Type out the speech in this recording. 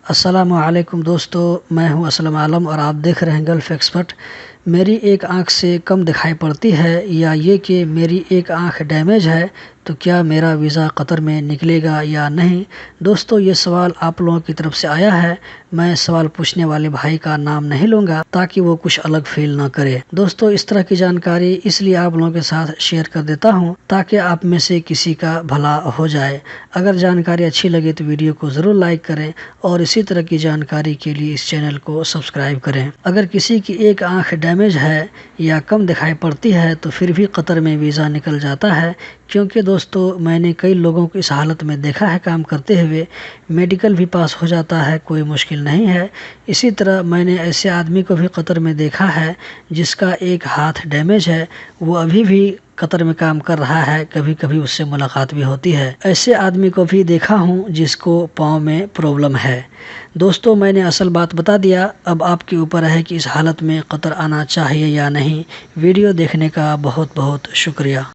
अस्सलामुअलैकुम दोस्तों, मैं हूं असलम आलम और आप देख रहे हैं गल्फ़ एक्सपर्ट। मेरी एक आंख से कम दिखाई पड़ती है या ये कि मेरी एक आंख डैमेज है, तो क्या मेरा वीज़ा कतर में निकलेगा या नहीं? दोस्तों, ये सवाल आप लोगों की तरफ से आया है। मैं सवाल पूछने वाले भाई का नाम नहीं लूँगा ताकि वो कुछ अलग फील ना करे। दोस्तों, इस तरह की जानकारी इसलिए आप लोगों के साथ शेयर कर देता हूँ ताकि आप में से किसी का भला हो जाए। अगर जानकारी अच्छी लगे तो वीडियो को ज़रूर लाइक करें और इसी तरह की जानकारी के लिए इस चैनल को सब्सक्राइब करें। अगर किसी की एक आंख डैमेज है या कम दिखाई पड़ती है तो फिर भी कतर में वीज़ा निकल जाता है, क्योंकि दोस्तों मैंने कई लोगों को इस हालत में देखा है काम करते हुए। मेडिकल भी पास हो जाता है, कोई मुश्किल नहीं है। इसी तरह मैंने ऐसे आदमी को भी कतर में देखा है जिसका एक हाथ डैमेज है, वो अभी भी कतर में काम कर रहा है, कभी कभी उससे मुलाकात भी होती है। ऐसे आदमी को भी देखा हूँ जिसको पाँव में प्रॉब्लम है। दोस्तों, मैंने असल बात बता दिया, अब आपके ऊपर है कि इस हालत में कतर आना चाहिए या नहीं। वीडियो देखने का बहुत बहुत शुक्रिया।